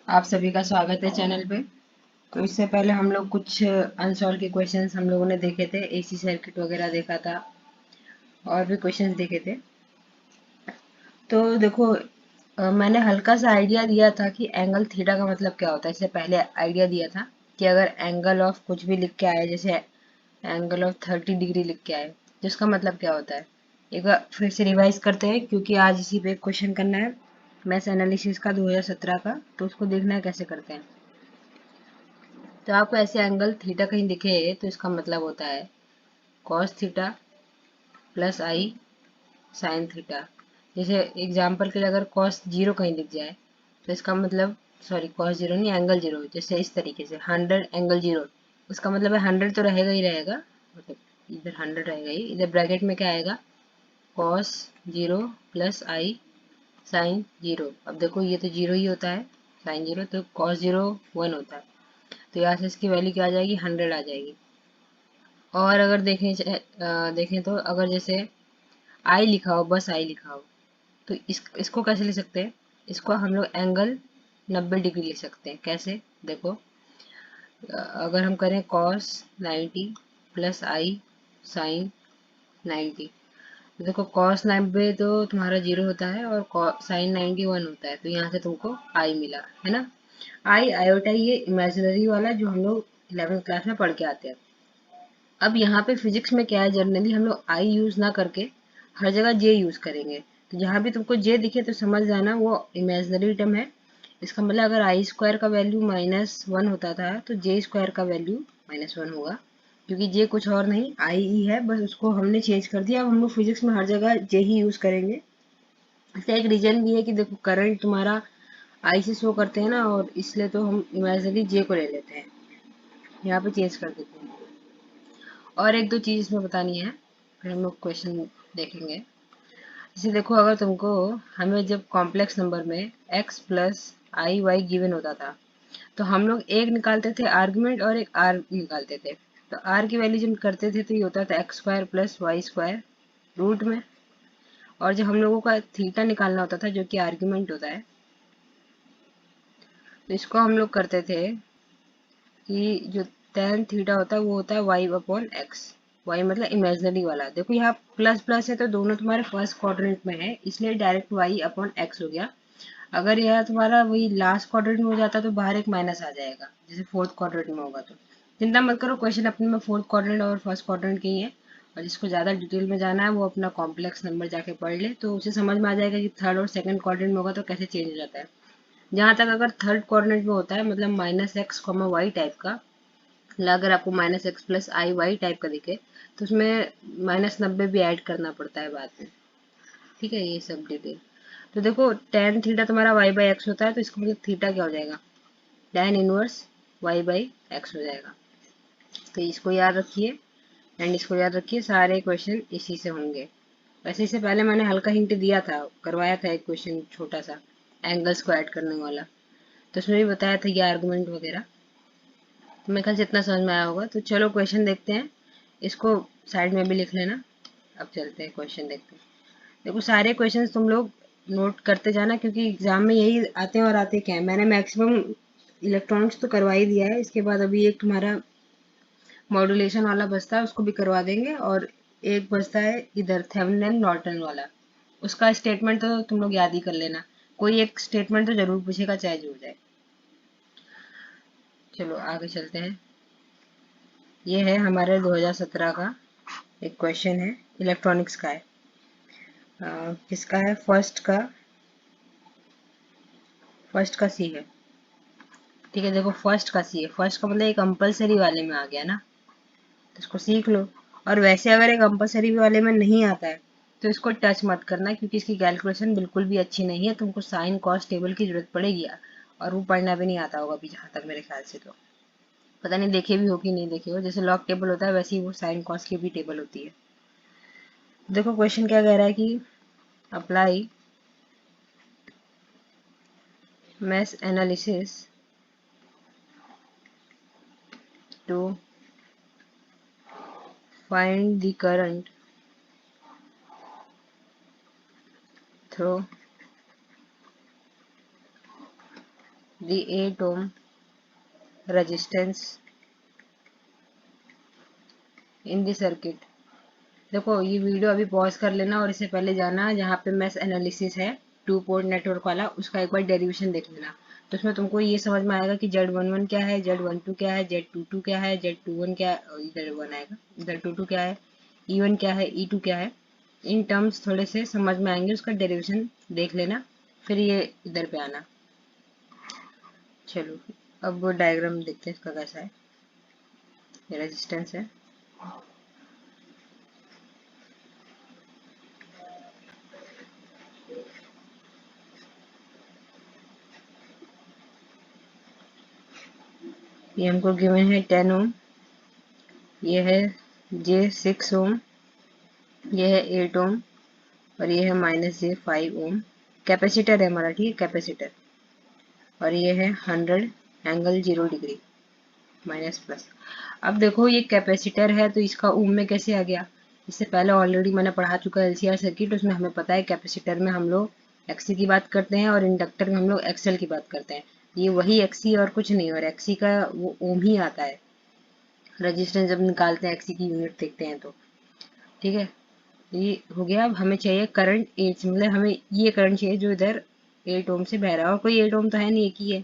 आप सभी का स्वागत है चैनल पे। तो इससे पहले हम लोग कुछ अनसॉल्व के क्वेश्चंस हम लोगों ने देखे थे, एसी सर्किट वगैरह देखा था और भी क्वेश्चंस देखे थे। तो देखो, मैंने हल्का सा आइडिया दिया था कि एंगल थीटा का मतलब क्या होता है। इससे पहले आइडिया दिया था कि अगर एंगल ऑफ कुछ भी लिख के आए, जैसे एंगल ऑफ 30 डिग्री लिख के आए, तो इसका मतलब क्या होता है। एक बार फिर से रिवाइज करते हैं क्योंकि आज इसी पे क्वेश्चन करना है, मैथ्स एनालिसिस का 2017 का। तो उसको देखना है कैसे करते हैं। तो आपको ऐसे एंगल थीटा कहीं दिखे तो इसका मतलब होता है कॉस थीटा प्लस आई साइन थीटा। जैसे एग्जाम्पल के लिए अगर कॉस जीरो कहीं दिख जाए तो इसका मतलब, सॉरी कॉस जीरो नहीं, एंगल जीरो, जैसे इस तरीके से 100 एंगल 0, उसका मतलब है 100 तो रहेगा ही रहेगा, मतलब इधर 100 रहेगा ही, इधर ब्रैकेट में क्या आएगा, कॉस जीरो प्लस आई साइन जीरो। अब देखो ये तो जीरो ही होता है, साइन जीरो, तो कॉस जीरो 1 होता है। तो यहाँ से इसकी वैल्यू क्या आ जाएगी, 100 आ जाएगी। और अगर देखें तो अगर जैसे आई लिखा हो, बस आई लिखा हो, तो इसको कैसे लिख सकते हैं। इसको हम लोग एंगल 90 डिग्री लिख सकते हैं। कैसे, देखो, अगर हम करें कॉस 90 प्लस आई साइन 90, तो देखो कॉस 90 तो तुम्हारा जीरो होता है और साइन 91 होता है, तो यहाँ से तुमको आई मिला है ना। आई आयोटा ये इमेजिनरी वाला जो हम लोग 11th क्लास में पढ़ के आते हैं। अब यहाँ पे फिजिक्स में क्या है, जनरली हम लोग आई यूज ना करके हर जगह जे यूज करेंगे। तो जहाँ भी तुमको जे दिखे तो समझ जाना वो इमेजिनरी टर्म है। इसका मतलब अगर आई स्क्वायर का वैल्यू -1 होता था तो जे स्क्वायर का वैल्यू -1 होगा, क्योंकि जे कुछ और नहीं आई ही है, बस उसको हमने चेंज कर दिया। अब हम लोग फिजिक्स में हर जगह जे ही यूज करेंगे। इसका एक रीजन भी है कि देखो करंट तुम्हारा आई से शो करते हैं ना, और इसलिए तो हम इमेजिनरी जे को ले लेते हैं, यहाँ पे चेंज कर देते हैं। और एक दो चीज इसमें बतानी है, फिर हम लोग क्वेश्चन देखेंगे। जैसे देखो, अगर तुमको, हमें जब कॉम्प्लेक्स नंबर में x plus i Y given होता था, तो हम लोग एक निकालते थे आर्गुमेंट और एक r निकालते थे। तो r की वैल्यू जब करते थे तो ये होता था x square plus y square root में। और जब हम लोगों का थीटा निकालना होता था, जो कि आर्गुमेंट होता है, तो इसको हम लोग करते थे कि जो tan थीटा होता है वो होता है y अपॉन एक्स। y मतलब इमेजिनरी वाला। देखो यहाँ प्लस प्लस है तो दोनों तुम्हारे फर्स्ट क्वाड्रेंट में है, इसलिए डायरेक्ट y अपॉन एक्स हो गया। अगर यह तुम्हारा वही लास्ट क्वाड्रेंट में हो जाता तो बाहर एक माइनस आ जाएगा, जैसे फोर्थ क्वाड्रेंट में होगा। तो चिंता मत करो, क्वेश्चन अपने में फोर्थ क्वाड्रेंट और फर्स्ट क्वाड्रेंट के ही है। और जिसको ज़्यादा डिटेल में जाना है वो अपना कॉम्प्लेक्स नंबर जाके पढ़ ले, तो उसे समझ में आ जाएगा कि थर्ड और सेकंड क्वाड्रेंट में होगा तो कैसे चेंज हो जाता है। जहाँ तक अगर थर्ड क्वाड्रेंट में होता है, मतलब -x, y टाइप का, अगर आपको -x plus i Y type का दिखे, तो उसमें -90 भी ऐड करना पड़ता है बाद में। ठीक है, ये सब डिटेल। तो देखो tan थीटा तुम्हारा y बाई एक्स होता है, तो इसका मतलब थीटा क्या हो जाएगा, tan inverse y by x हो जाएगा। तो इसको याद रखिए एंड इसको याद रखिए, सारे क्वेश्चन इसी से होंगे। वैसे इससे पहले मैंने हल्का हिंट दिया था, करवाया था एक क्वेश्चन छोटा सा, एंगल्स को ऐड करने वाला। तो उसमें भी बताया था ये आर्गुमेंट वगैरह। तो मेरे ख्याल से इतना समझ में आया होगा। तो चलो क्वेश्चन देखते हैं, इसको साइड में भी लिख लेना। अब चलते हैं क्वेश्चन देखते हैं। देखो सारे क्वेश्चंस तुम लोग नोट करते जाना, क्योंकि एग्जाम में यही आते हैं और आते क्या है। मैंने मैक्सिमम इलेक्ट्रॉनिक्स तो करवा ही दिया है, इसके बाद अभी एक तुम्हारा मॉड्यूलेशन वाला बचता है, उसको भी करवा देंगे। और एक बचता है इधर थेवेनिन नॉर्टन वाला, उसका स्टेटमेंट तो तुम लोग याद ही कर लेना। कोई एक स्टेटमेंट तो जरूर पूछेगा, चाहे जो हो जाए। चलो आगे चलते हैं। ये है हमारे 2017 का एक क्वेश्चन है, इलेक्ट्रॉनिक्स का है। किसका है, फर्स्ट का सी है। ठीक है, देखो फर्स्ट का सी है, फर्स्ट का मतलब एक कंपलसरी वाले में आ गया ना, तो इसको सीख लो। और वैसे अगर एक कंपलसरी वाले में नहीं आता है तो इसको टच मत करना, क्योंकि इसकी कैलकुलेशन बिल्कुल भी अच्छी नहीं है। तुमको साइन कॉस टेबल की जरूरत पड़ेगी, और वो पढ़ना भी नहीं आता होगा अभी, जहाँ तक मेरे ख्याल से। तो पता नहीं देखे भी हो कि नहीं देखे हो, जैसे लॉग टेबल होता है वैसे ही वो साइन कॉस की भी टेबल होती है। देखो क्वेश्चन क्या कह रहा है कि apply mesh analysis to find the current through the 8 ohm resistance in the circuit। देखो ये वीडियो अभी पॉज कर लेना और इससे पहले जाना जहाँ पे मैश एनालिसिस है 2 पोर्ट नेटवर्क वाला, उसका एक बार डेरिवेशन देख लेना। तो उसमें तुमको ये समझ में आएगा कि Z11 क्या है, Z12 क्या है, Z22 क्या है, Z21 क्या है, इधर 1 आएगा, इधर 22 क्या है, E1 क्या है, E2 क्या है। इन टर्म्स थोड़े से समझ में आएंगे, उसका डेरिवेशन देख लेना, फिर ये इधर पे आना। चलो अब वो डायग्राम देखते हैं इसका कैसा है। ये रेजिस्टेंस है, ये हमको गिवन है 10 ओम, ये है J6 ओम, ये है 8 ओम और ये है -J5 ओम। कैपेसिटर है हमारा, ठीक है, कैपेसिटर। और ये है 100 एंगल 0 डिग्री माइनस प्लस। अब देखो ये कैपेसिटर है तो इसका ओम में कैसे आ गया? इससे पहले ऑलरेडी मैंने पढ़ा चुका है LCR सर्किट, उसमें हमें पता है कैपेसिटर में हम लोग XC की बात करते हैं और इंडक्टर में हम लोग XL की बात करते हैं। ये वही XC और कुछ नहीं, और XC का वो ओम ही आता है रजिस्टेंस जब निकालते हैं, XC की यूनिट देखते हैं तो, ठीक है। ये हो गया। अब हमें चाहिए करंट 8, मतलब हमें ये करंट चाहिए जो इधर 8 ओम से बह रहा है, और कोई 8 ओम तो है नहीं, एक ही है,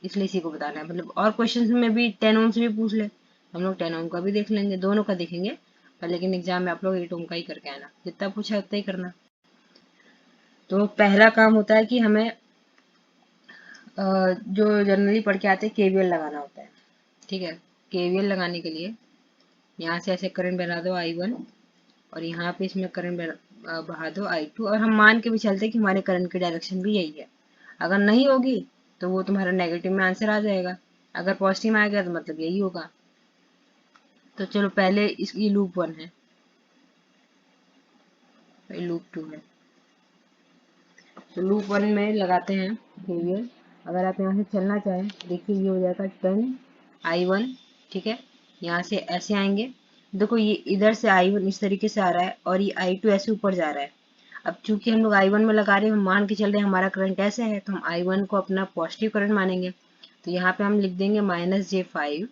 इसलिए इसी को बताना है। मतलब और क्वेश्चन में भी 10 ओम से भी पूछ ले, हम लोग 10 ओम का भी देख लेंगे, दोनों का देखेंगे पर, लेकिन एग्जाम में आप लोग 8 ओम का ही करके आना, जितना पूछा उतना ही करना। तो पहला काम होता है कि हमें जो जनरली पढ़ के आते हैं KVL लगाना होता है, ठीक है। KVL लगाने के लिए यहाँ से ऐसे करंट बना दो I1 और यहाँ पे इसमें करंट बहा दो I2, और हम मान के भी चलते हैं कि हमारे करंट की डायरेक्शन भी यही है। अगर नहीं होगी तो वो तुम्हारा नेगेटिव में आंसर आ जाएगा, अगर पॉजिटिव में आ गया तो मतलब यही होगा। तो चलो पहले इसकी लूप 1 है, लूप 2 है। तो लूप 1 में लगाते हैं KVL। अगर आप यहाँ से चलना चाहें, देखिए ये हो जाएगा 10I1, ठीक है। यहाँ से ऐसे आएंगे, देखो ये इधर से I1 इस तरीके से आ रहा है और ये I2 ऐसे ऊपर जा रहा है। अब चूंकि हम लोग I1 में लगा रहे हैं, हम मान के चल रहे हैं हमारा करंट ऐसे है, तो हम I1 को अपना पॉजिटिव करंट मानेंगे। तो यहाँ पे हम लिख देंगे -J5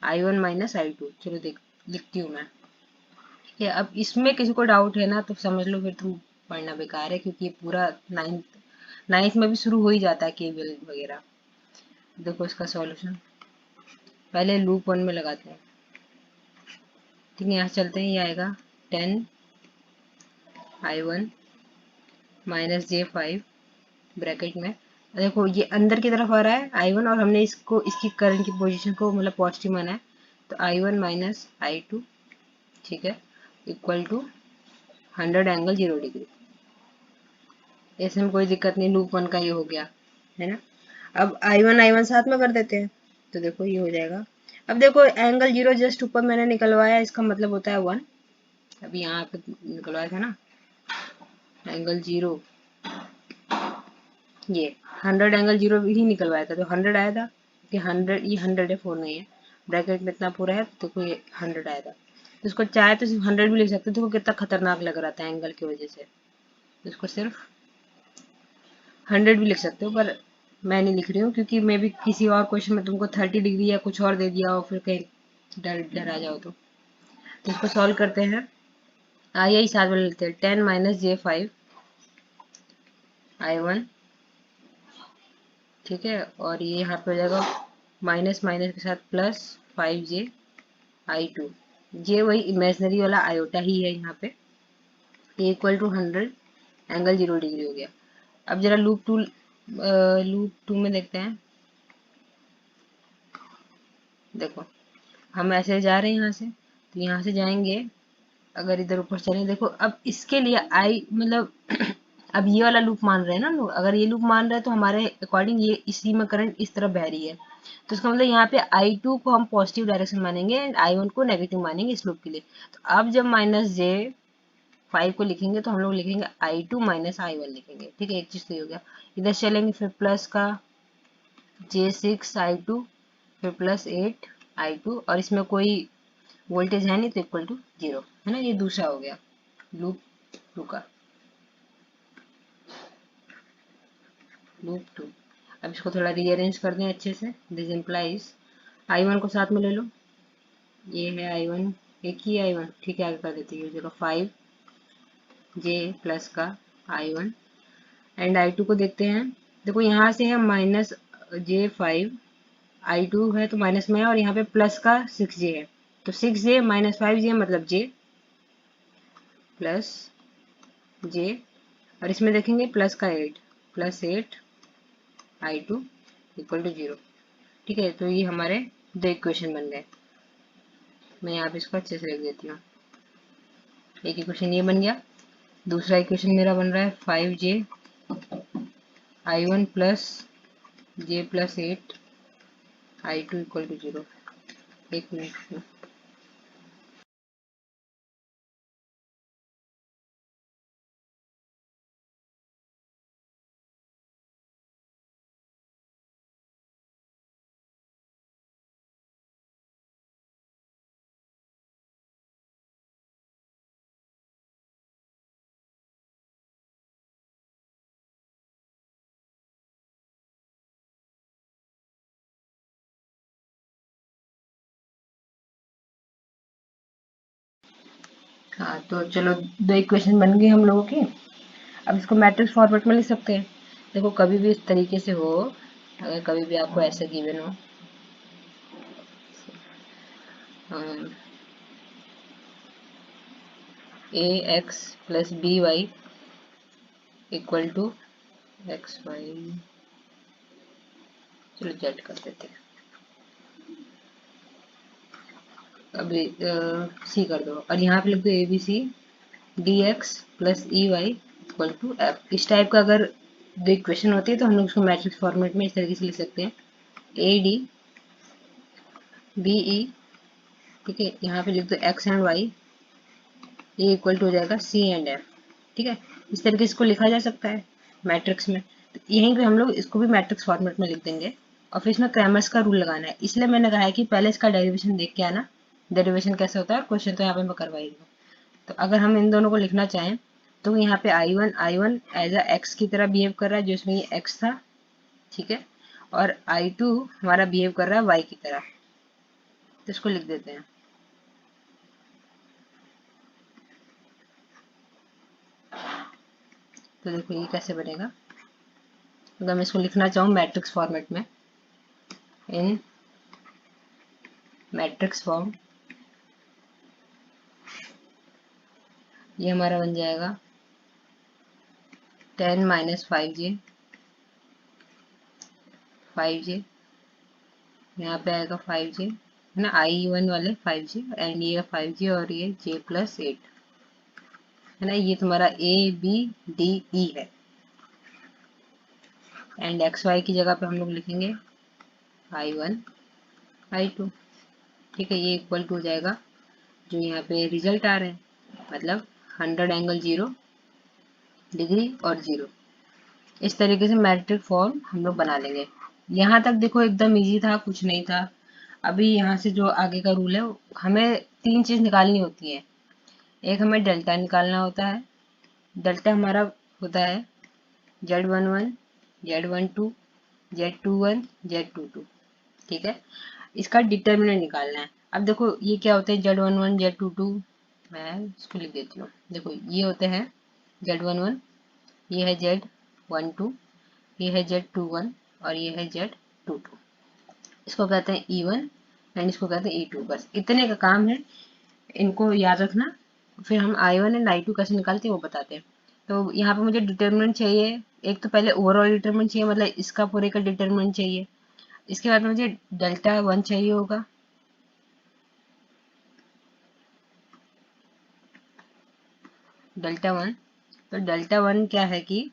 I1 -I2। चलो लिखती हूँ मैं, ठीक है। अब इसमें किसी को डाउट है ना तो समझ लो फिर तुम पढ़ना बेकार है, क्योंकि ये पूरा नाइन्थ में भी शुरू हो ही जाता है केवीएल वगैरह। देखो इसका सॉल्यूशन पहले लूप 1 में लगाते हैं, ठीक है। यहाँ चलते हैं, ये आएगा 10I1 -J5 ब्रैकेट में। देखो ये अंदर की तरफ आ रहा है I1, और हमने इसको इसकी करंट की पोजीशन को मतलब पॉजिटिव माना है, तो I1 -I2, ठीक है, इक्वल टू 100 एंगल 0 डिग्री। इसमें कोई दिक्कत नहीं, लूप 1 का ये हो गया है ना। अब I1 साथ में कर देते हैं, तो देखो ये हो जाएगा। अब देखो एंगल 0 जस्ट ऊपर मैंने निकलवाया, इसका मतलब होता है 1। अभी यहाँ पे निकलवाया था ना एंगल 0, ये 100 एंगल 0 ही निकलवाया था, तो 100 आया था कि 100, ये 100 है, 4 नहीं है, ब्रैकेट में इतना पूरा है, तो कोई 100 आया था। तो इसको चाहे तो सिर्फ 100 भी लिख सकते हो, देखो कितना खतरनाक लग रहा था एंगल की वजह से। तो इसको सिर्फ 100 भी लिख सकते हो, पर मैं नहीं लिख रही हूँ, क्योंकि मैं भी किसी और क्वेश्चन में तुमको 30 डिग्री या कुछ और दे दिया हो, फिर कहीं डर आ जाओ। तो इसको सॉल्व करते हैं, यही साथ में लेते हैं 10 -J5 I1, ठीक है। और ये यहाँ पे हो जाएगा माइनस माइनस के साथ +5J I2। ये वही इमेजनरी वाला आयोटा ही है यहाँ पे, इक्वल टू 100 एंगल 0 डिग्री हो गया। अब जरा लूप टू में देखते हैं। देखो हम ऐसे जा रहे हैं यहाँ से, तो यहाँ से जाएंगे, अगर इधर ऊपर चलें, देखो अब इसके लिए आई मतलब अब ये वाला लूप मान रहे हैं ना लोग, अगर ये लूप मान रहे हैं तो हमारे अकॉर्डिंग ये इसी में करंट इस तरफ बह रही है, तो इसका मतलब यहाँ पे I2 को हम पॉजिटिव डायरेक्शन मानेंगे एंड I1 को नेगेटिव मानेंगे इस लूप के लिए। तो अब जब -J5 को लिखेंगे तो हम लोग लिखेंगे I2 -I1 लिखेंगे, ठीक है। एक चीज तो ये हो गया। इधर चलेंगे फिर प्लस का J6 I2, फिर +8 I2, और इसमें कोई वोल्टेज है नहीं, तो इक्वल टू 0 है ना। ये दूसरा हो गया लूप 2 का, लूप 2। अब इसको थोड़ा रीअरेंज कर दें अच्छे से। दिस इम्प्लाइज I1 को साथ में ले लो, ये है I1, एक ही I1, ठीक है, आगे कर देते हैं 05 J प्लस का I1 एंड I2 को देखते हैं। देखो यहाँ से है -J5, I2 है तो माइनस में है, और यहाँ पे प्लस का 6J है, तो 6J माइनस 5J मतलब J प्लस J, और इसमें देखेंगे प्लस का 8 प्लस 8 I2 इक्वल टू 0। ठीक है, तो ये हमारे दो इक्वेशन बन गए। मैं यहाँ पे इसको अच्छे से लिख देती हूँ। एक इक्वेशन ये बन गया, दूसरा इक्वेशन मेरा बन रहा है 5J I1 plus J plus 8 I2 equal to 0। एक मिनट में हाँ, तो चलो दो इक्वेशन बन गई हम लोगों की। अब इसको मैट्रिक्स फॉर्मेट में लिख सकते हैं। देखो कभी भी इस तरीके से हो, अगर कभी भी आपको ऐसे गिवन हो ax plus b y equal to x y, चलो जेड कर देते हैं, अभी सी कर दो, और यहाँ पे लिख दो a b c d x plus e y equal to f. इस टाइप का अगर दो इक्वेशन होती है तो हम लोग उसको मैट्रिक्स फॉर्मेट में इस तरीके से लिख सकते हैं, ए डी बी ई, ठीक है, यहाँ पे लिख दो एक्स एंड वाई, ये इक्वल टू हो जाएगा सी एंड एफ। ठीक है, इस तरीके से इसको लिखा जा सकता है मैट्रिक्स में। तो यहीं पे हम लोग इसको भी मैट्रिक्स फॉर्मेट में लिख देंगे, और फिर इसमें क्रैमर्स का रूल लगाना है। इसलिए मैंने कहा है कि पहले इसका डेरिवेशन देख के आना, डेरिवेशन कैसे होता है, और क्वेश्चन तो यहाँ पे मैं करवाई हूँ। तो अगर हम इन दोनों को लिखना चाहें तो यहाँ पे I1 एज अ एक्स की तरह बिहेव कर रहा है, जो इसमें ये एक्स था, ठीक है, और I2 हमारा बिहेव कर रहा है वाई की तरह, तो इसको लिख देते हैं। तो देखो ये कैसे बनेगा, अगर मैं इसको लिखना चाहूँ मैट्रिक्स फॉर्मेट में, इन मैट्रिक्स फॉर्म, ये हमारा बन जाएगा 10 माइनस 5J 5J, यहाँ पे आएगा 5J है ना, I1 वाले 5J, एंड ये 5J और ये J प्लस 8 है ना, ये तुम्हारा A B D E है, एंड एक्स वाई की जगह पे हम लोग लिखेंगे I1 I2। ठीक है, ये इक्वल टू हो जाएगा जो यहाँ पे रिजल्ट आ रहे हैं, मतलब 100 एंगल 0 डिग्री और 0। इस तरीके से मैट्रिक फॉर्म हम लोग बना लेंगे। यहाँ तक देखो एकदम इजी था, कुछ नहीं था। अभी यहाँ से जो आगे का रूल है, हमें तीन चीज निकालनी होती है। एक हमें डेल्टा निकालना होता है, डेल्टा हमारा होता है Z11 Z12 Z21 Z22, ठीक है। इसका डिटर्मिनेंट निकालना है। अब देखो ये क्या होते हैं, Z11 Z22, मैं इसको लिख देती हूँ। देखो ये होते हैं Z11, ये है Z12, ये है Z21 और ये है Z22। इसको कहते हैं E1 एंड इसको कहते हैं E2। बस इतने का काम है, इनको याद रखना। फिर हम I1 एंड I2 कैसे निकालते हैं वो बताते हैं। तो यहाँ पे मुझे डिटर्मिनेंट चाहिए, एक तो पहले ओवरऑल डिटर्मिनेंट चाहिए, मतलब इसका पूरे का डिटर्मिनेंट चाहिए। इसके बाद मुझे डेल्टा 1 चाहिए होगा, डेल्टा 1। तो डेल्टा 1 क्या है कि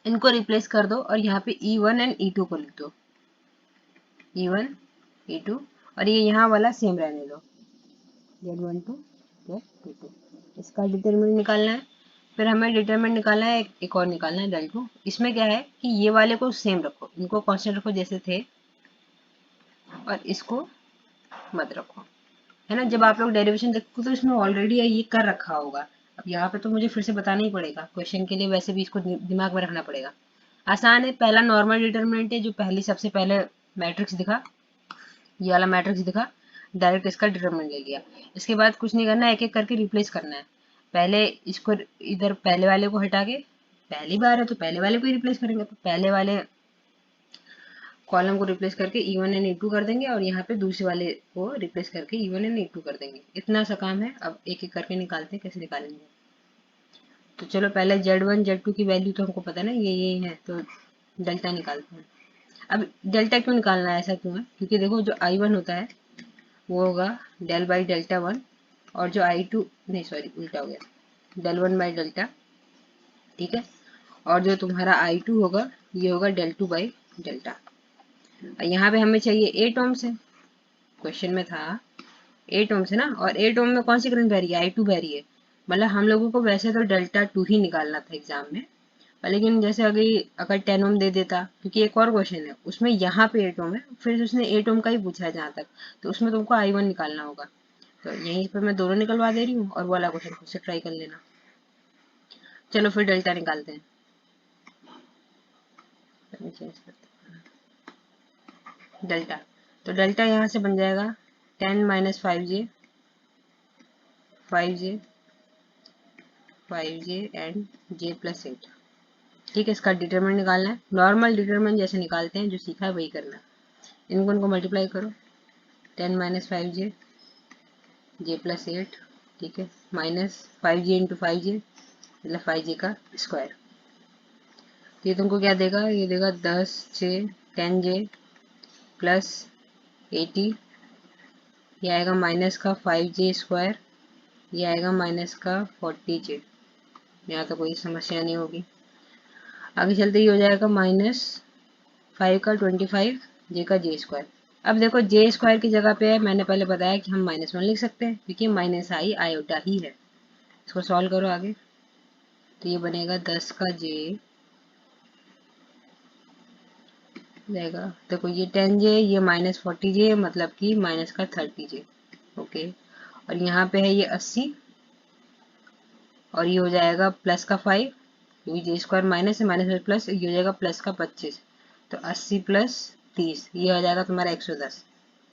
इनको रिप्लेस कर दो और यहाँ पे E1 एंड E2 को लिख दो, E1 E2, और ये यहाँ वाला सेम रहने दो, Z12 Z22। इसका डिटरमिनेंट निकालना है। फिर हमें डिटरमिनेंट निकालना है, एक और निकालना है डेल्टा। इसमें क्या है कि ये वाले को सेम रखो, इनको कांस्टेंट रखो जैसे थे, और इसको मत रखो, है ना। जब आप लोग डेरिवेशन देखो तो इसमें ऑलरेडी ये कर रखा होगा। अब यहाँ पे तो मुझे फिर से बताना ही पड़ेगा, क्वेश्चन के लिए वैसे भी इसको दिमाग में रखना पड़ेगा। आसान है। पहला नॉर्मल डिटरमिनेंट है, जो पहली सबसे पहले मैट्रिक्स दिखा, ये वाला मैट्रिक्स दिखा, डायरेक्ट इसका डिटरमिनेंट ले लिया। इसके बाद कुछ नहीं करना है, एक एक करके रिप्लेस करना है। पहले इसको इधर पहले वाले को हटा के, पहली बार है तो पहले वाले को ही रिप्लेस करेंगे, तो पहले वाले कॉलम को रिप्लेस करके E1 एंड E2 कर देंगे, और यहाँ पे दूसरे वाले को रिप्लेस करके E1 एंड E2 कर देंगे। इतना सा काम है। अब एक एक करके निकालते हैं, कैसे निकालेंगे। तो चलो पहले Z1 Z2 की वैल्यू तो हमको पता है ना, ये है, तो डेल्टा निकालते हैं। अब डेल्टा क्यों निकालना है, ऐसा क्यों है, क्योंकि देखो जो I1 होता है वो होगा डेल बाई डेल्टा 1, और जो I2, नहीं सॉरी उल्टा हो गया, डेल 1 बाई डेल्टा, ठीक है। और जो तुम्हारा I2 होगा ये होगा डेल 2 बाई डेल्टा। यहाँ पे हमें चाहिए 8 ओम से, क्वेश्चन में था 8 ओम से ना, और 8 ओम में कौन सी करंट बह रही है, I2 बह रही है। मतलब हम लोगों को वैसे तो डेल्टा 2 ही निकालना था एग्जाम में, लेकिन जैसे अगर 10 ओम दे देता, क्योंकि एक और क्वेश्चन है उसमें यहाँ पे 8 ओम है, फिर उसने 8 ओम का ही पूछा है जहाँ तक, तो उसमें तुमको I1 निकालना होगा। तो यहीं पर मैं दोनों निकलवा दे रही हूँ, और वाला क्वेश्चन खुद से ट्राई कर लेना। चलो फिर डेल्टा निकालते हैं। डेल्टा, तो डेल्टा यहाँ से बन जाएगा 10 minus 5j 5j 5j and j plus 8। ठीक है, इसका डिटरमिनेंट निकालना है। नॉर्मल डिटरमिनेंट जैसे निकालते हैं, जो सीखा है वही करना है। इनको मल्टीप्लाई करो, 10 माइनस 5j j प्लस 8, ठीक है, माइनस 5j इंटू 5j, मतलब 5j का स्क्वायर। तो ये तुमको क्या देगा, ये देगा 10j 10j प्लस 80, ये आएगा माइनस का 5j स्क्वायर, ये आएगा माइनस का 40j। यहाँ तो कोई समस्या नहीं होगी। आगे चलते ही हो जाएगा माइनस 5 का 25, j का j स्क्वायर। अब देखो j स्क्वायर की जगह पे मैंने पहले बताया कि हम -1 लिख सकते हैं, क्योंकि माइनस आई आयोटा ही है। इसको सॉल्व करो आगे, तो ये बनेगा 10 का j जाएगा, देखो ये 10j, ये माइनस 40j, मतलब कि माइनस का 30j। ओके, और यहाँ पे है ये 80, और ये हो जाएगा प्लस का 5, क्योंकि जे स्क्वायर माइनस है, माइनस प्लस, ये हो जाएगा प्लस का 25, तो 80 प्लस 30, ये हो जाएगा तुम्हारा 110।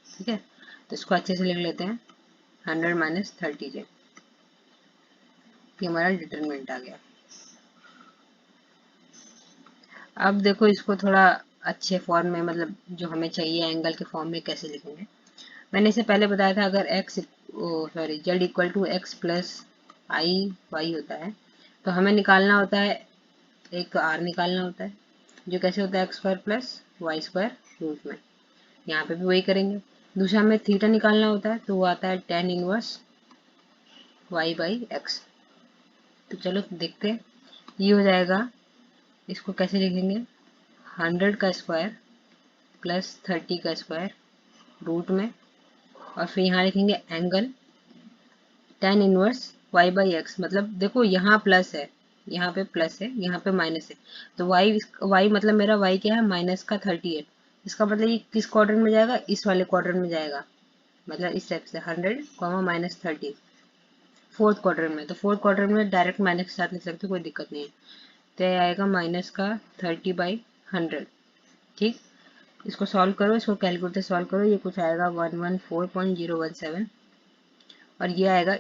ठीक है, तो इसको अच्छे से लिख लेते हैं, 100 माइनस 30j, ये हमारा डिटरमिनेंट आ गया। अब देखो इसको थोड़ा अच्छे फॉर्म में, मतलब जो हमें चाहिए एंगल के फॉर्म में कैसे लिखेंगे। मैंने इसे पहले बताया था, अगर z equal to x plus i y होता है, तो हमें निकालना होता है, एक आर निकालना होता है, जो कैसे होता है x square plus y square root में। यहाँ पे भी वही करेंगे। दूसरा हमें थीटा निकालना होता है, तो वो आता है tan inverse y by x. तो चलो देखते हैं, ये हो जाएगा, इसको कैसे लिखेंगे, 100 का स्क्वायर प्लस 30 का स्क्वायर रूट में, और फिर यहाँ लिखेंगे angle tan inverse y by x. मतलब देखो यहाँ प्लस है, यहाँ पे प्लस है, यहाँ पे माइनस है, तो y मतलब मेरा y क्या है, माइनस का 30 है। इसका मतलब ये किस क्वाड्रेंट में जाएगा, इस वाले क्वाड्रेंट में जाएगा, मतलब इस टाइप से 100 माइनस 30 फोर्थ क्वाड्रेंट में। तो फोर्थ क्वाड्रेंट में डायरेक्ट माइनस के साथ लिख सकते हो, कोई दिक्कत नहीं है। तो ये आएगा माइनस का 30 बाई 100। ठीक, इसको सॉल्व करो, इसको कैलकुलेटर सॉल्व करो, ये कुछ आएगा 114.017, और ये आएगा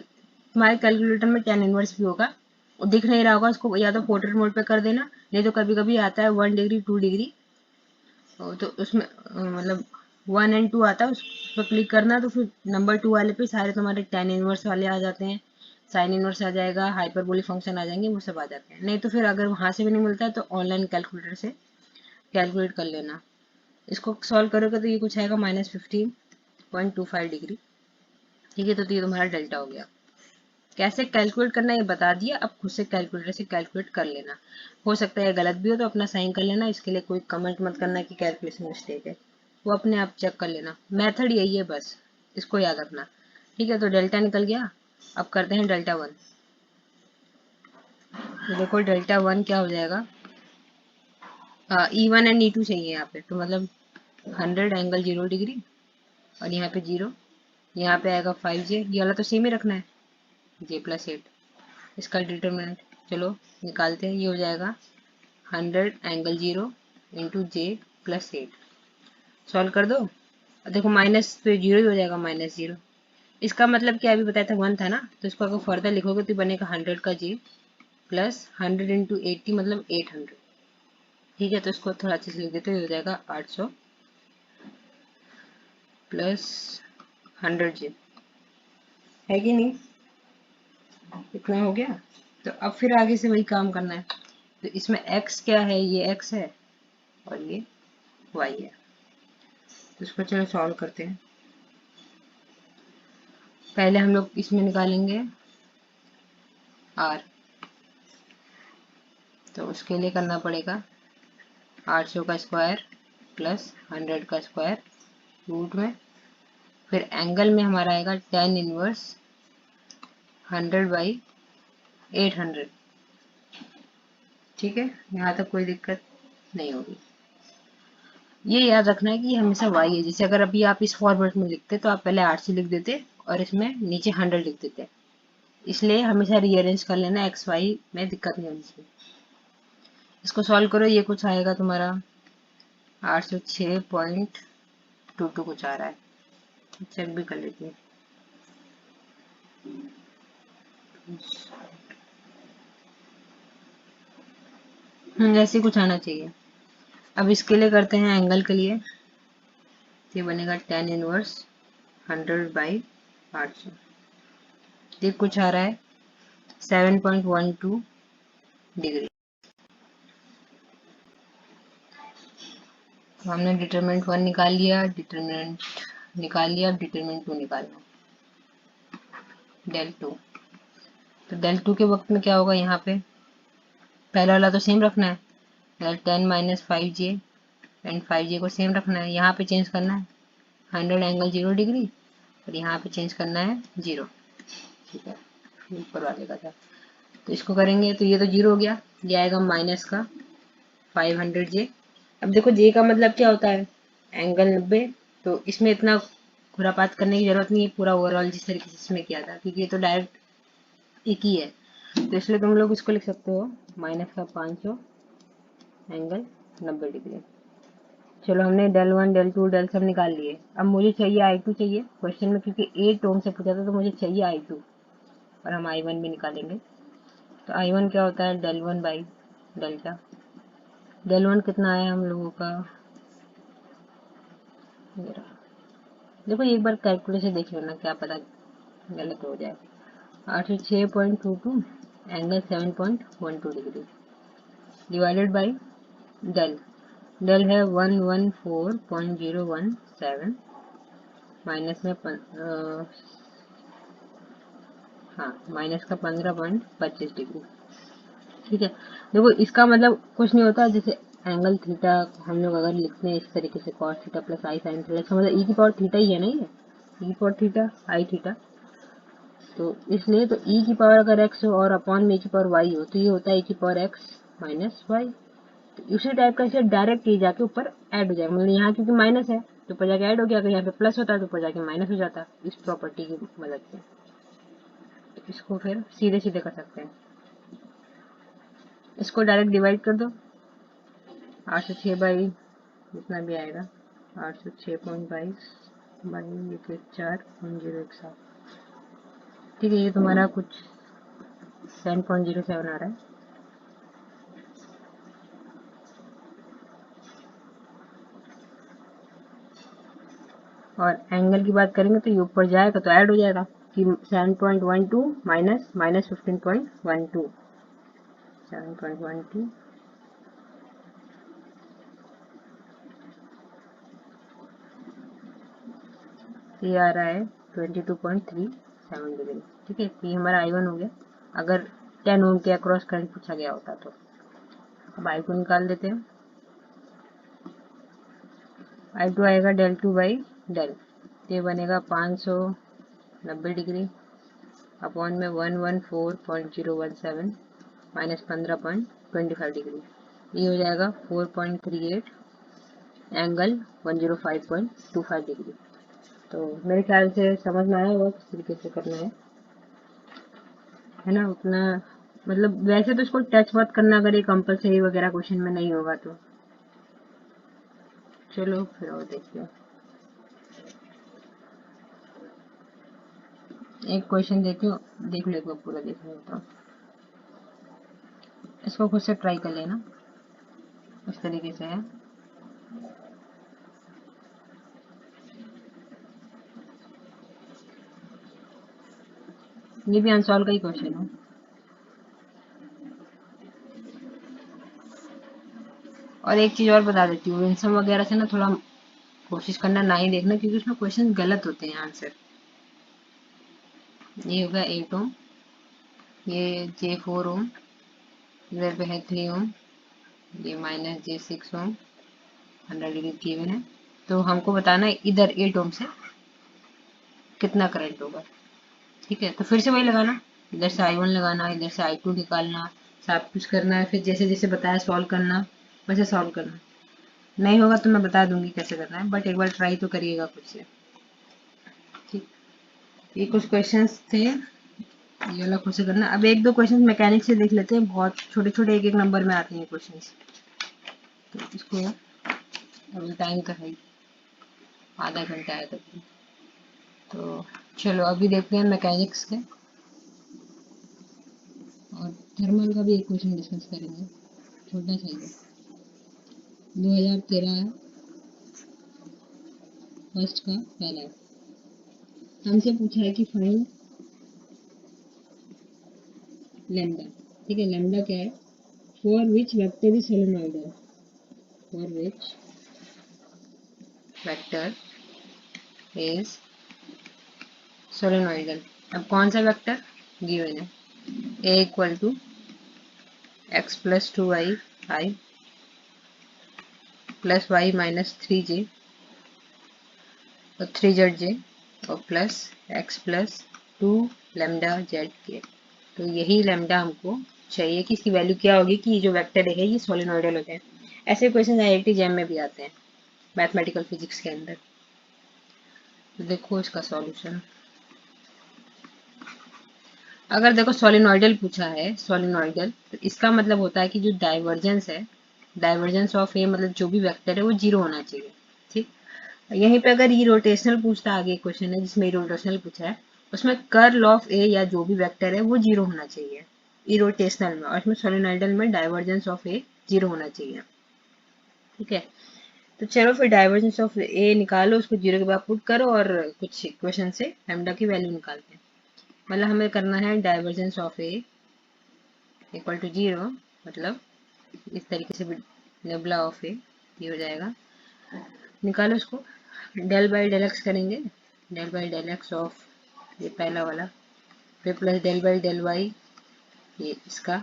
तुम्हारे कैलकुलेटर में tan इनवर्स भी होगा, और दिख नहीं रहा होगा, उसको या तो पोर्ट्रेट मोड पे कर देना, नहीं तो कभी कभी आता है 1 डिग्री 2 डिग्री, तो उसमें मतलब 1 एंड 2 आता है, उस पर क्लिक करना, तो फिर नंबर 2 वाले पे सारे तुम्हारे tan इनवर्स वाले आ जाते हैं, साइन इनवर्स आ जाएगा, हाइपरबोलिक फंक्शन आ जाएंगे, वो सब आ जाते हैं। नहीं तो फिर अगर वहां से भी नहीं मिलता है तो ऑनलाइन कैलकुलेटर से कैलकुलेट कर लेना। इसको सॉल्व करोगे तो ये कुछ आएगा -15.25 डिग्री। ठीक है, तो ये तुम्हारा डेल्टा हो गया। कैसे कैलकुलेट करना ये बता दिया, अब खुद से कैलकुलेटर से कैलकुलेट कर लेना। हो सकता है गलत भी हो तो अपना साइन कर लेना, इसके लिए कोई कमेंट मत करना कि कैलकुलेशन मिस्टेक है, वो अपने आप चेक कर लेना। मेथड यही है बस, इसको याद रखना। ठीक है, तो डेल्टा निकल गया। अब करते हैं डेल्टा 1। तो देखो डेल्टा 1 क्या हो जाएगा, E1 एंड E2 चाहिए यहाँ पे, तो मतलब 100 एंगल 0 डिग्री, और यहाँ पे 0, यहाँ पे आएगा 5j, ये वाला तो सेम ही रखना है, j प्लस 8, इसका डिटरमिनेंट चलो निकालते हैं। ये हो जाएगा 100 एंगल 0 इंटू जे प्लस 8। सॉल्व कर दो। देखो माइनस तो जीरो ही हो जाएगा, -0। इसका मतलब क्या अभी बताया था 1 था ना, तो इसको अगर फर्दर लिखोगे तो बनेगा 100 का जे प्लस 100 इंटू 80 मतलब 800। ठीक है, तो इसको थोड़ा अच्छे से लिख देते हो जाएगा 800 प्लस 100 जे, है कि नहीं? इतना हो गया। तो अब फिर आगे से वही काम करना है। तो इसमें x क्या है, ये x है और ये y है। तो इसको चलो सॉल्व करते हैं। पहले हम लोग इसमें निकालेंगे r, तो उसके लिए करना पड़ेगा 800 का स्क्वायर प्लस 100 का स्क्वायर रूट में, फिर एंगल में हमारा आएगा tan इनवर्स 100/800। ठीक है, यहाँ तक कोई दिक्कत नहीं होगी। ये याद रखना है कि हमेशा y है। जैसे अगर अभी आप इस फॉर्मेट में लिखते तो आप पहले 800 लिख देते और इसमें नीचे 100 लिख देते, इसलिए हमेशा रीअरेंज कर लेना, एक्स वाई में दिक्कत नहीं होनी चाहिए। इसको सॉल्व करो, ये कुछ आएगा तुम्हारा 806.22 कुछ आ रहा है। चेक भी कर लेती हूँ। ऐसे कुछ आना चाहिए। अब इसके लिए करते हैं एंगल के लिए, ये बनेगा tan इनवर्स 100/800। ये कुछ आ रहा है 7.12 डिग्री। तो हमने डिटरमिनेंट 1 निकाल लिया, डिटरमिनेंट निकाल लिया, अब डिटरमिनेंट 2 निकालना, del 2। तो del 2 के वक्त में क्या होगा, यहाँ पे पहला वाला तो सेम रखना है, 10 माइनस 5j एंड 5j को सेम रखना है। यहाँ पे चेंज करना है 100 एंगल 0 डिग्री और यहाँ पे चेंज करना है 0। ठीक है, ऊपर वाले का था, तो इसको करेंगे तो ये तो 0 हो गया, ये आएगा माइनस का 500j। अब देखो j का मतलब क्या होता है, एंगल 90। तो इसमें इतना खुरापात करने की जरूरत नहीं है, पूरा ओवरऑल जिस तरीके से इसमें किया था, क्योंकि ये तो डायरेक्ट एक ही है। तो इसलिए तुम लोग इसको लिख सकते हो माइनस का 500 एंगल 90 डिग्री। चलो हमने del 1 del 2 del सब निकाल लिए। अब मुझे चाहिए I2 चाहिए क्वेश्चन में, क्योंकि 8 ओम से पूछा था तो मुझे चाहिए I2 और हम I1 भी निकालेंगे। तो I1 क्या होता है, del 1 बाई डेल्टा। del 1 कितना आया हम लोगों का, देखो एक बार कैलकुलेशन देख लेना, क्या पता गलत हो जाए। 806.22 angle 7.12 degree divided by del, del है 114.017 माइनस में हाँ माइनस का 15.25 डिग्री। ठीक है, देखो इसका मतलब कुछ नहीं होता, जैसे एंगल थीटा हम लोग अगर लिखते हैं इस तरीके से cos थीटा प्लस आई साइन थीटा, इसका मतलब ई की पावर थीटा ही है ना, ये ई की पावर थीटा आई थीटा। तो इसलिए तो ई की पावर अगर एक्स हो और अपॉन में ई की पावर वाई हो तो ये होता है ई की पावर एक्स माइनस वाई। तो उसी टाइप का इसे डायरेक्ट ये जाके ऊपर ऐड हो जाएगा, मतलब यहाँ क्योंकि माइनस है तो ऊपर जाके ऐड हो गया, अगर यहाँ पे प्लस होता है तो ऊपर जाके माइनस हो जाता, इस प्रॉपर्टी की मदद से। तो इसको फिर सीधे सीधे कर सकते हैं, इसको डायरेक्ट डिवाइड कर दो 806 बाई जितना भी आएगा 806.22 बाई 4.017। ठीक है, ये तुम्हारा कुछ 7.07 आ रहा है। और एंगल की बात करेंगे तो ये ऊपर जाएगा तो ऐड हो जाएगा कि 7.12 माइनस माइनस 15.12 7.12 ये आ रहा है 22.37 डिग्री। ठीक है, ये हमारा I1 हो गया, अगर 10 ओम के अक्रॉस करंट पूछा गया होता तो। अब I2 निकाल देते हैं, I2 आएगा del 2 बाई डेल, ये बनेगा 590 डिग्री अपॉन में 114.017 माइनस 15.25 डिग्री, ये हो जाएगा 4.38 एंगल 105.25 डिग्री। तो मेरे ख्याल से समझ में आया होगा किस तरीके से करना है ना, उतना मतलब वैसे तो इसको टच मत करना अगर ये कंपलसरी वगैरह क्वेश्चन में नहीं होगा तो। चलो फिर और देखिए, एक क्वेश्चन देखो, देख लो, एक बार पूरा देख लो तो इसको खुद से ट्राई कर लेना, इस तरीके से है। ये भी अनसॉल्व का ही क्वेश्चन है। और एक चीज और बता देती हूँ, विंसम वगैरह से ना थोड़ा कोशिश करना ना ही देखना, क्योंकि उसमें क्वेश्चन गलत होते हैं आंसर। ये होगा 8 ओम, ये J4 ओम, इधर पे है 3 ओम, ये -J6 ओम, 100 डिग्री गिवन है। तो हमको बताना है इधर 8 ओम से कितना करंट होगा। ठीक है, तो फिर से वही लगाना, इधर से I1 लगाना, इधर से I2 निकालना, सब कुछ करना है, फिर जैसे जैसे बताया सॉल्व करना, वैसे सॉल्व करना। नहीं होगा तो मैं बता दूंगी कैसे करना है, बट एक बार ट्राई तो करिएगा खुद से। ठीक, ये कुछ क्वेश्चंस थे, ये वाला खुद से करना। अब एक दो क्वेश्चंस मैकेनिक से देख लेते हैं, बहुत छोटे छोटे एक एक नंबर में आते हैं क्वेश्चंस। तो इसको अभी टाइम का है, आधा घंटा है तक। तो चलो अभी देखते हैं मैकेनिक्स के, और थर्मल का भी एक क्वेश्चन डिस्कस करेंगे, छोटा सा ही है। 2013 फर्स्ट का पहला है। हमसे पूछा है कि फाइंड लैम्डा। ठीक है, लैम्डा क्या है? For which vector is solenoidal, for which vector is solenoidal. अब कौन सा वेक्टर गिवन है? A equal to x plus 2y i plus y minus 3j और 3z और plus x plus 2 lambda z के। तो यही लैम्डा हमको चाहिए कि इसकी वैल्यू क्या होगी कि जो वेक्टर है ये सोलेनोइडल होते हैं। ऐसे क्वेश्चन IIT जैम में भी आते हैं, मैथमेटिकल फिजिक्स के अंदर। तो देखो इसका सॉल्यूशन। अगर देखो सोलेनोइडल पूछा है, सोलेनोइडल, तो इसका मतलब होता है कि जो डाइवर्जेंस है, डाइवर्जेंस ऑफ ए मतलब जो भी वेक्टर है वो जीरो होना चाहिए। ठीक, यहीं पे अगर ई रोटेशनल पूछता, आगे क्वेश्चन है जिसमें ई रोटेशनल पूछा है, उसमें कर्ल ऑफ ए या जो भी वेक्टर है वो जीरो होना चाहिए ई रोटेशनल में, और इसमें सोलेनोइडल में डाइवर्जेंस ऑफ ए जीरो होना चाहिए। ठीक है, तो चलो फिर डाइवर्जेंस ऑफ ए निकालो, उसको जीरो के बाद पुट करो और कुछ इक्वेशन से लैम्डा की वैल्यू निकालते हैं। मतलब हमें करना है divergence of a equal to zero, मतलब इस तरीके से लैम्डा ऑफ ए ये हो जाएगा। निकालो इसको, डेल बाई डेल एक्स करेंगे, del by del x of ये पहला वाला, फिर plus del by del y ये इसका,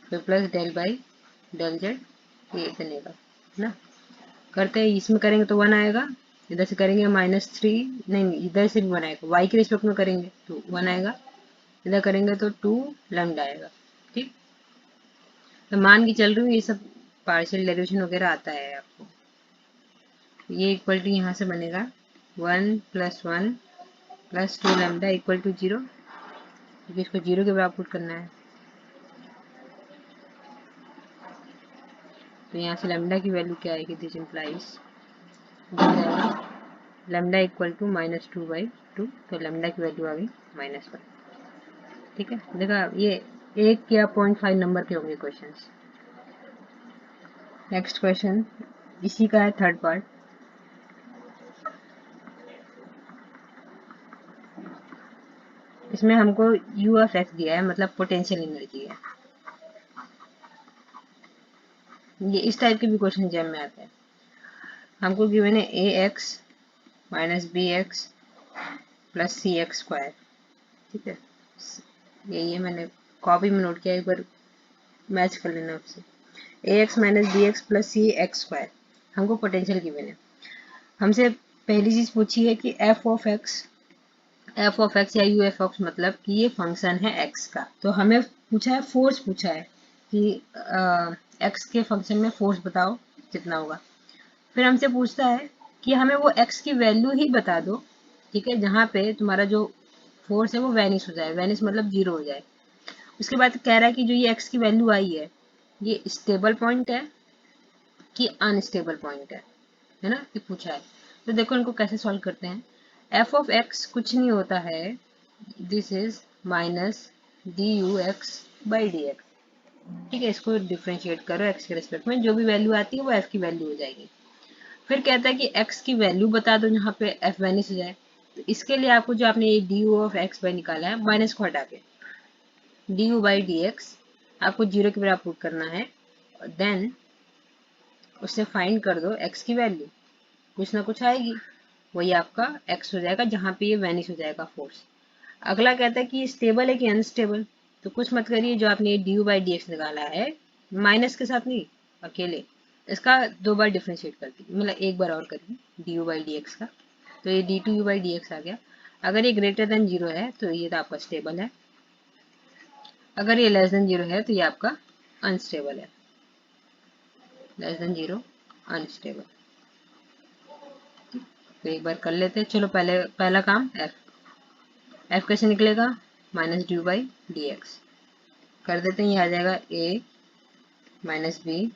फिर plus del by del z ये बनेगा ना। करते हैं, इसमें करेंगे तो 1 आएगा, इधर से करेंगे -3, नहीं इधर से भी 1 आएगा, वाई के रिस्पेक्ट में करेंगे तो 1 आएगा, इधर करेंगे तो 2 लैम्डा आएगा। ठीक, तो मान के चल रही हूँ ये सब पार्शियल डेरिवेशन वगैरह आता है आपको। ये इक्वल टू यहाँ से बनेगा 1 + 1 + 2 लैम्डा इक्वल टू 0, क्योंकि इसको 0 के बराबर पुट करना है। तो यहाँ से लैम्डा की वैल्यू क्या आएगी? This implies lambda equal to -2/2, तो लैम्डा की वैल्यू आ गई -1। ठीक है, देखा, ये 1 या 0.5 नंबर के होंगे क्वेश्चंस। नेक्स्ट क्वेश्चन इसी का है, थर्ड पार्ट। इसमें हमको U ऑफ x दिया है, मतलब पोटेंशियल एनर्जी है। ये इस टाइप के भी क्वेश्चन जैम में आते हैं। हमको गिवन है ax - bx + cx²। ठीक है, ये मैंने कॉपी में नोट किया, एक बार मैच कर लेना उससे। ax - bx + cx² हमको पोटेंशियल गिवन है। हमसे पहली चीज पूछी है कि f ऑफ x या u f ऑफ मतलब कि ये फंक्शन है x का। तो हमें पूछा है, फोर्स पूछा है कि x के फंक्शन में फोर्स बताओ कितना होगा। फिर हमसे पूछता है कि हमें वो x की वैल्यू ही बता दो, ठीक है, जहाँ पे तुम्हारा जो फोर्स है वो वैनिश हो जाए, वैनिश मतलब जीरो हो जाए। उसके बाद कह रहा है कि जो ये x की वैल्यू आई है ये स्टेबल पॉइंट है कि अनस्टेबल पॉइंट है ना, ये पूछा है। तो देखो इनको कैसे सॉल्व करते हैं। एफ ऑफ एक्स कुछ नहीं होता है, this is minus D you x by d x. ठीक है, इसको डिफ्रेंशिएट करो एक्स के रिस्पेक्ट में, जो भी वैल्यू आती है वो एफ की वैल्यू हो जाएगी। फिर कहता है कि एक्स की वैल्यू बता दो जहाँ पे एफ वैनिश हो जाए। तो इसके लिए आपको जो आपने ये D you of x by निकाला है माइनस को हटा के D u by d x आपको जीरो के बराबर पुट करना है। देन उससे फाइंड कर दो एक्स की वैल्यू, कुछ ना कुछ आएगी, वही आपका एक्स हो जाएगा जहाँ पे ये वैनिश हो जाएगा फोर्स। अगला कहता है कि स्टेबल है कि अनस्टेबल। तो कुछ मत करिए, जो आपने D u by d x निकाला है माइनस के साथ नहीं, अकेले इसका 2 बार डिफ्रेंशिएट कर दी, मतलब एक बार और करिए d u by d x का। तो ये d two u by d x आ गया। अगर ये ग्रेटर देन जीरो है तो ये तो आपका स्टेबल है, अगर ये लेस देन जीरो है तो ये आपका अनस्टेबल है। Less than zero unstable. तो एक बार कर लेते हैं। चलो पहले पहला काम एफ कैसे निकलेगा, minus D by d x कर देते हैं। ये आ जाएगा ए माइनस बी